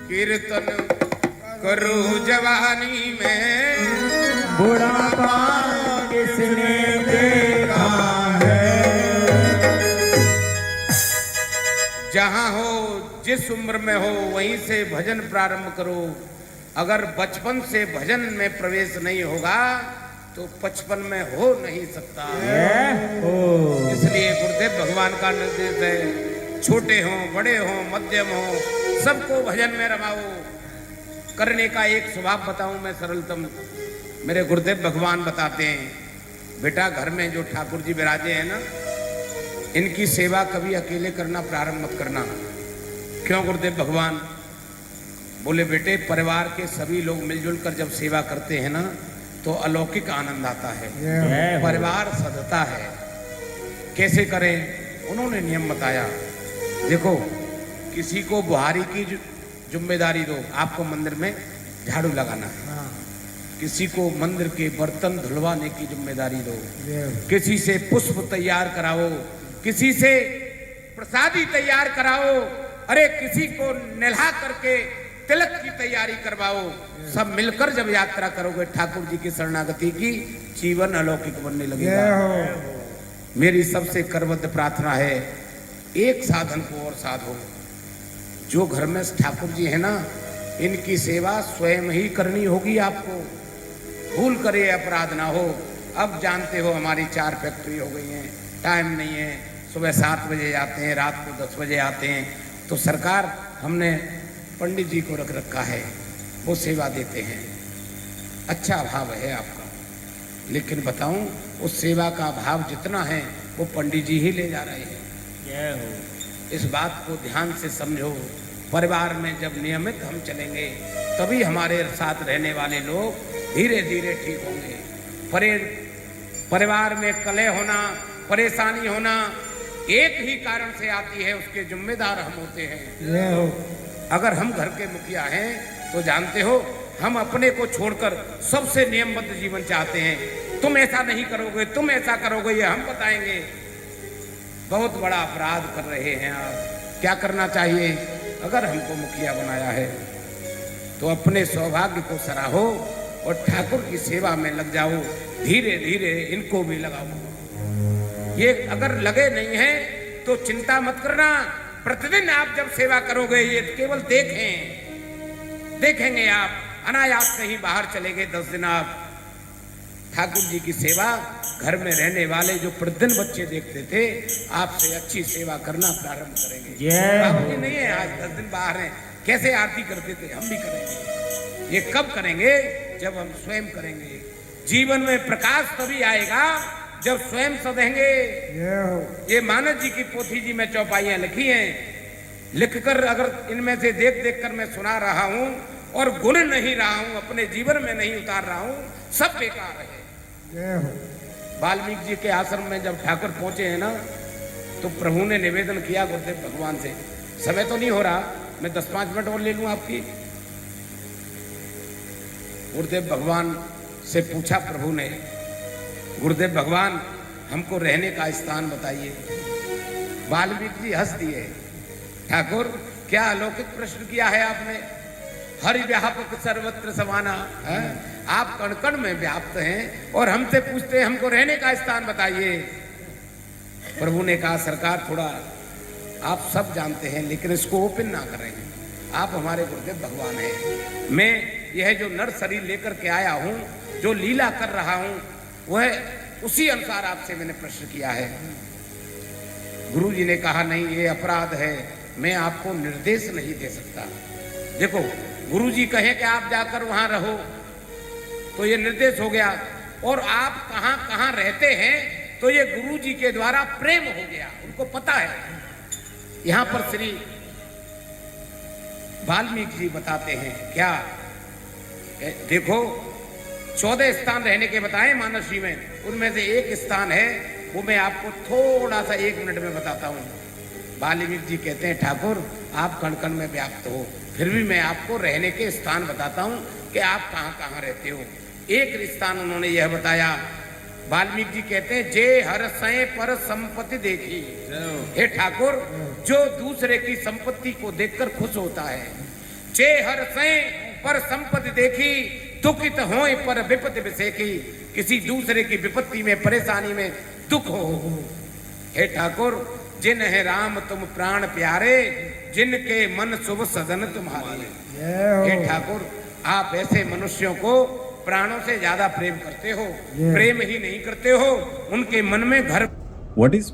कीर्तन करो जवानी में, बुढ़ापा किसने देखा है। जहां हो जिस उम्र में हो वहीं से भजन प्रारंभ करो। अगर बचपन से भजन में प्रवेश नहीं होगा तो 55 में हो नहीं सकता। इसलिए गुरुदेव भगवान का निर्देश है, छोटे हों बड़े हों मध्यम हों सबको भजन में रमाओ। करने का एक स्वभाव बताऊं मैं सरलतम, मेरे गुरुदेव भगवान बताते हैं, बेटा घर में जो ठाकुर जी विराजे हैं ना, इनकी सेवा कभी अकेले करना प्रारंभ मत करना। क्यों गुरुदेव भगवान? बोले बेटे परिवार के सभी लोग मिलजुल कर जब सेवा करते हैं ना तो अलौकिक आनंद आता है, परिवार सधता है। कैसे करें? उन्होंने नियम बताया। देखो किसी को बुहारी की जिम्मेदारी दो, आपको मंदिर में झाड़ू लगाना है। किसी को मंदिर के बर्तन धुलवाने की जिम्मेदारी दो, किसी से पुष्प तैयार कराओ, किसी से प्रसादी तैयार कराओ, अरे किसी को निल्हा करके तिलक की तैयारी करवाओ। सब मिलकर जब यात्रा करोगे ठाकुर जी की शरणागति की, जीवन अलौकिक बनने लगेगा। मेरी सबसे करबद्ध प्रार्थना है, एक साधन को और साधो। जो घर में ठाकुर जी है ना, इनकी सेवा स्वयं ही करनी होगी आपको। भूल करे अपराध ना हो। अब जानते हो हमारी 4 फैक्ट्री हो गई हैं, टाइम नहीं है, सुबह 7 बजे जाते हैं, रात को 10 बजे आते हैं। तो सरकार हमने पंडित जी को रख रखा है, वो सेवा देते हैं। अच्छा भाव है आपका, लेकिन बताऊं उस सेवा का भाव जितना है वो पंडित जी ही ले जा रहे हैं। इस बात को ध्यान से समझो। परिवार में जब नियमित हम चलेंगे तभी हमारे साथ रहने वाले लोग धीरे धीरे ठीक होंगे। परिवार में कलह होना, परेशानी होना एक ही कारण से आती है, उसके जिम्मेदार हम होते हैं। अगर हम घर के मुखिया हैं तो जानते हो हम अपने को छोड़कर सबसे नियमबद्ध जीवन चाहते हैं। तुम ऐसा नहीं करोगे, तुम ऐसा करोगे, ये हम बताएंगे। बहुत बड़ा अपराध कर रहे हैं आप। क्या करना चाहिए? अगर हमको मुखिया बनाया है तो अपने सौभाग्य को सराहो और ठाकुर की सेवा में लग जाओ। धीरे धीरे इनको भी लगाओ। ये अगर लगे नहीं है तो चिंता मत करना। प्रतिदिन आप जब सेवा करोगे, ये केवल देखेंगे आप, अनायास कहीं बाहर चले गए 10 दिन आप ठाकुर जी की सेवा, घर में रहने वाले जो प्रतिदिन बच्चे देखते थे आपसे अच्छी सेवा करना प्रारंभ करेंगे। बाबूजी नहीं है आज 10 दिन बाहर हैं, कैसे आरती करते थे, हम भी करेंगे। ये कब करेंगे? जब हम स्वयं करेंगे। जीवन में प्रकाश तभी आएगा जब स्वयं सधेंगे। ये मानस जी की पोथी जी में चौपाइयां लिखी हैं, लिखकर अगर इनमें से देख देख कर मैं सुना रहा हूं और गुण नहीं रहा हूं, अपने जीवन में नहीं उतार रहा हूं, सब बेकार है। वाल्मीकि जी के आश्रम में जब ठाकुर पहुंचे हैं ना, तो प्रभु ने निवेदन किया गुरुदेव भगवान से, समय तो नहीं हो रहा, मैं 10-5 मिनट और ले लूं आपकी। गुरुदेव भगवान से पूछा प्रभु ने, गुरुदेव भगवान हमको रहने का स्थान बताइए। वाल्मीकि जी हंस दिए, ठाकुर क्या अलौकिक प्रश्न किया है आपने, हरि व्यापक सर्वत्र समाना है? आप कण कण में व्याप्त हैं और हमसे पूछते हैं हमको रहने का स्थान बताइए। प्रभु ने कहा सरकार थोड़ा आप सब जानते हैं लेकिन इसको ओपन ना करें, आप हमारे गुरुदेव भगवान हैं। मैं यह जो नर शरीर लेकर के आया हूं, जो लीला कर रहा हूं, वह उसी अनुसार आपसे मैंने प्रश्न किया है। गुरु जी ने कहा नहीं ये अपराध है, मैं आपको निर्देश नहीं दे सकता। देखो गुरु जी कहे कि आप जाकर वहां रहो तो ये निर्देश हो गया, और आप कहां कहां रहते हैं तो ये गुरु जी के द्वारा प्रेम हो गया, उनको पता है। यहां पर श्री वाल्मीकि जी बताते हैं क्या, देखो 14 स्थान रहने के बताए मानस जी में, उनमें से एक स्थान है वो मैं आपको थोड़ा सा 1 मिनट में बताता हूँ। वाल्मीकि जी कहते हैं ठाकुर आप कण कण में व्याप्त हो, फिर भी मैं आपको रहने के स्थान बताता हूँ कि आप कहाँ कहाँ रहते हो। एक स्थान उन्होंने यह बताया, वाल्मीकि जी कहते हैं जे हर सय पर संपत्ति देखी, हे ठाकुर जो दूसरे की संपत्ति को देखकर खुश होता है, चे हर सै पर संपत्ति देखी, दुखित होए पर विपत्ति विसेखी। किसी दूसरे की विपत्ति में, परेशानी में दुख हो। हे ठाकुर, जिन है राम तुम प्राण प्यारे, जिनके मन शुभ सदन तुम्हारे। हे ठाकुर, आप ऐसे मनुष्यों को प्राणों से ज्यादा प्रेम करते हो, प्रेम ही नहीं करते हो, उनके मन में घर। What is